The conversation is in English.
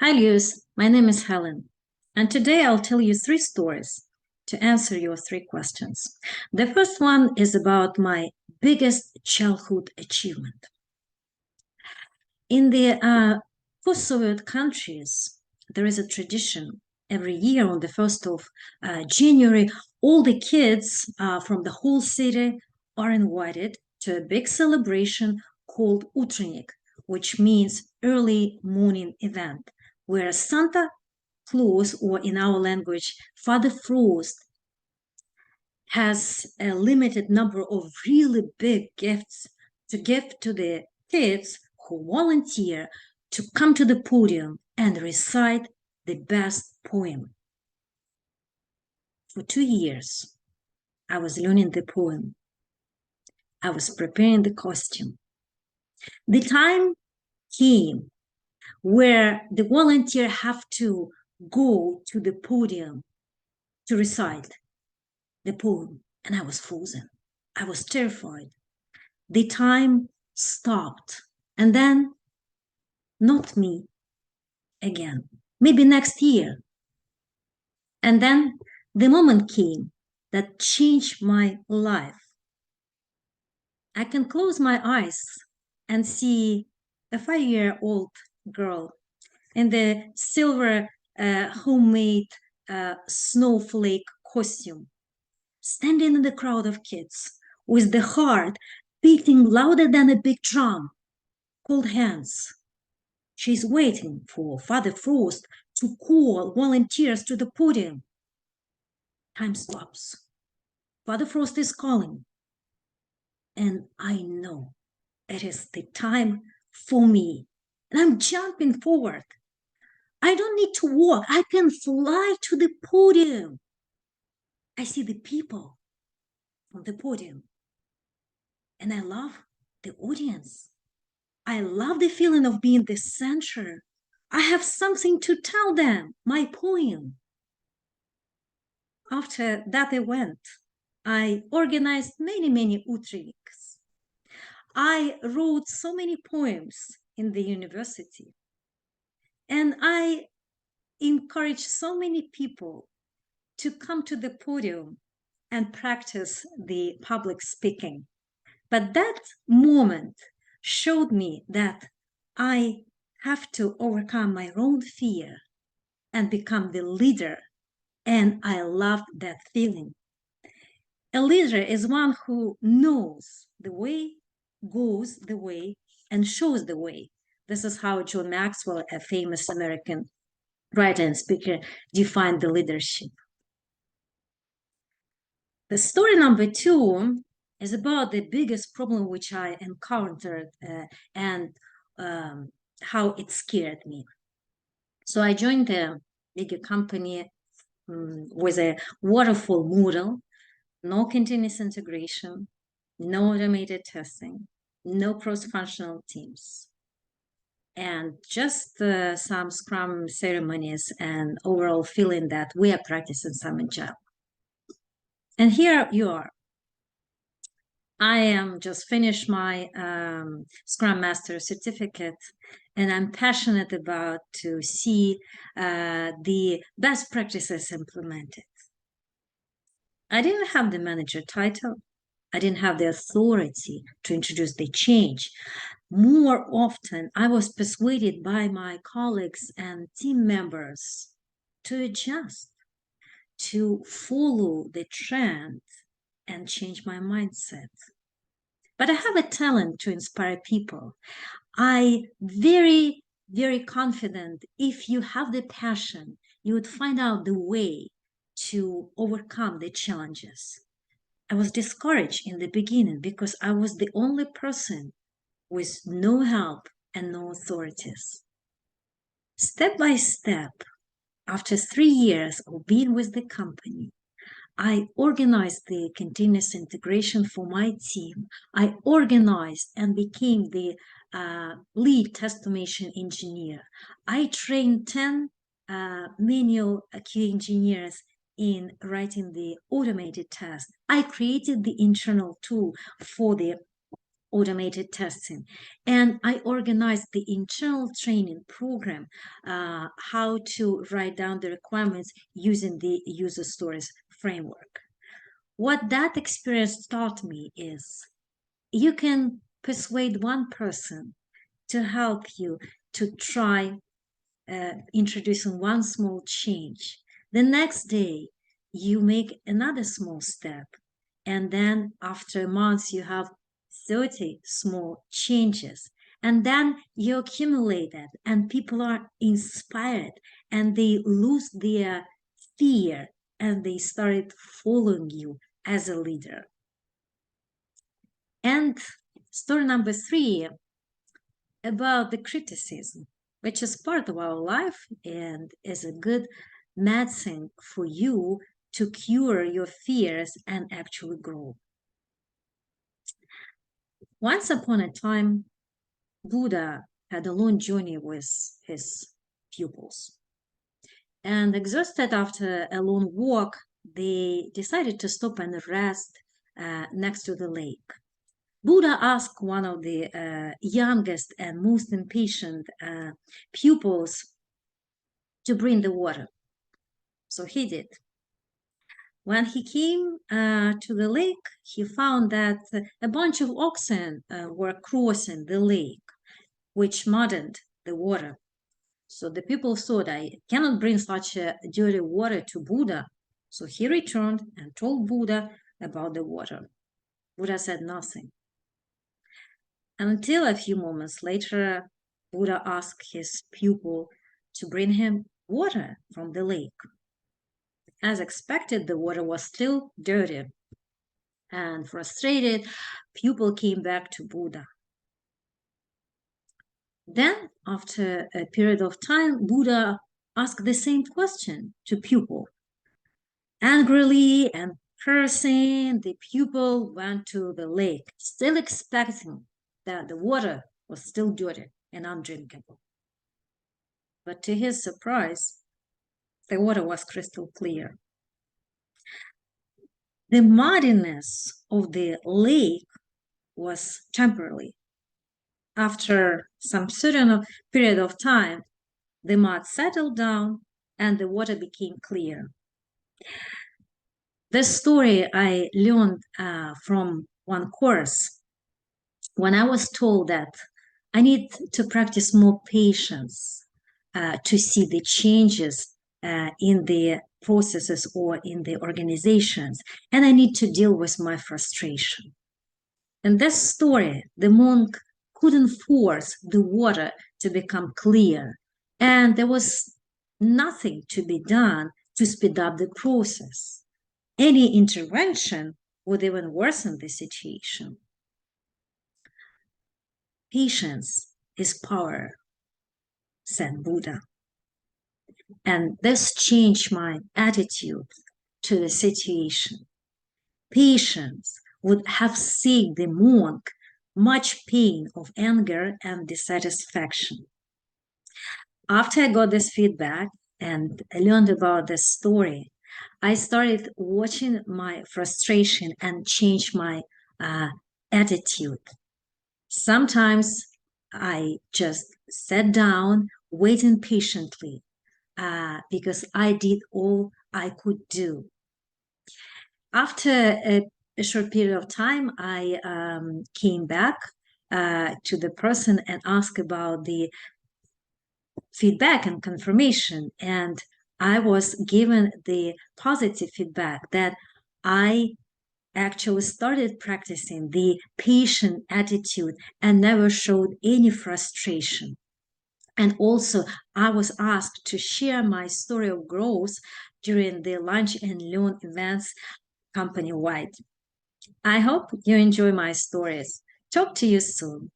Hi, Lewis. My name is Helen, and today I'll tell you three stories to answer your three questions. The first one is about my biggest childhood achievement. In the post-Soviet countries, there is a tradition every year on the 1st of January, all the kids from the whole city are invited to a big celebration called Utrенник, which means early morning event, where Santa Claus, or in our language, Father Frost, has a limited number of really big gifts to give to the kids who volunteer to come to the podium and recite the best poem. For 2 years, I was learning the poem. I was preparing the costume. The time came where the volunteer have to go to the podium to recite the poem, and I was frozen. I was terrified. The time stopped, and then not me again. Maybe next year. And then the moment came that changed my life. I can close my eyes and see a 5-year-old girl in the silver homemade snowflake costume, standing in the crowd of kids with the heart beating louder than a big drum, cold hands. She's waiting for Father Frost to call volunteers to the podium. Time stops. Father Frost is calling. And I know it is the time for me. And I'm jumping forward. I don't need to walk. I can fly to the podium. I see the people on the podium. And I love the audience. I love the feeling of being the center. I have something to tell them, my poem. After that event, I organized many Utreniks. I wrote so many poems in the university. And I encouraged so many people to come to the podium and practice the public speaking. But that moment showed me that I have to overcome my own fear and become the leader. And I loved that feeling. A leader is one who knows the way, goes the way, and shows the way. This is how John Maxwell, a famous American writer and speaker, defined the leadership. The story number two is about the biggest problem which I encountered and how it scared me. So I joined a bigger company with a waterfall model, no continuous integration, no automated testing, no cross-functional teams, and just some Scrum ceremonies and overall feeling that we are practicing some agile. And here you are. I am just finished my Scrum Master certificate, and I'm passionate about to see the best practices implemented. I didn't have the manager title. I didn't have the authority to introduce the change. More often, I was persuaded by my colleagues and team members to adjust, to follow the trend and change my mindset. But I have a talent to inspire people. I very confident if you have the passion, you would find out the way to overcome the challenges. I was discouraged in the beginning because I was the only person with no help and no authorities. Step by step, after 3 years of being with the company, I organized the continuous integration for my team. I organized and became the lead test automation engineer. I trained 10 manual QA engineers in writing the automated test. I created the internal tool for the automated testing. And I organized the internal training program, how to write down the requirements using the user stories framework. What that experience taught me is you can persuade one person to help you to try introducing one small change. The next day, you make another small step. And then after months, you have 30 small changes. And then you accumulate that, and people are inspired and they lose their fear and they started following you as a leader. And story number 3 about the criticism, which is part of our life and is a good medicine for you to cure your fears and actually grow. Once upon a time, Buddha had a long journey with his pupils. And exhausted after a long walk, they decided to stop and rest next to the lake. Buddha asked one of the youngest and most impatient pupils to bring the water. So he did. When he came to the lake, he found that a bunch of oxen were crossing the lake, which muddied the water. So the people thought, I cannot bring such dirty water to Buddha. So he returned and told Buddha about the water. Buddha said nothing. Until a few moments later, Buddha asked his pupil to bring him water from the lake. As expected, the water was still dirty. And frustrated, pupil came back to Buddha. Then, after a period of time, Buddha asked the same question to pupil. Angrily and cursing, the pupil went to the lake, still expecting that the water was still dirty and undrinkable. But to his surprise, the water was crystal clear. The muddiness of the lake was temporary. After some certain period of time, the mud settled down and the water became clear. This story I learned from one course when I was told that I need to practice more patience to see the changes in the processes or in the organizations, and I need to deal with my frustration. In this story, the monk couldn't force the water to become clear, and there was nothing to be done to speed up the process. Any intervention would even worsen the situation. Patience is power, said Buddha. And this changed my attitude to the situation. Patience would have saved the monk much pain of anger and dissatisfaction. After I got this feedback and I learned about this story, I started watching my frustration and change my attitude. Sometimes I just sat down, waiting patiently, because I did all I could do. After a short period of time, I came back to the person and asked about the feedback and confirmation. And I was given the positive feedback that I actually started practicing the patient attitude and never showed any frustration. And also, I was asked to share my story of growth during the Lunch and Learn events company-wide. I hope you enjoy my stories. Talk to you soon.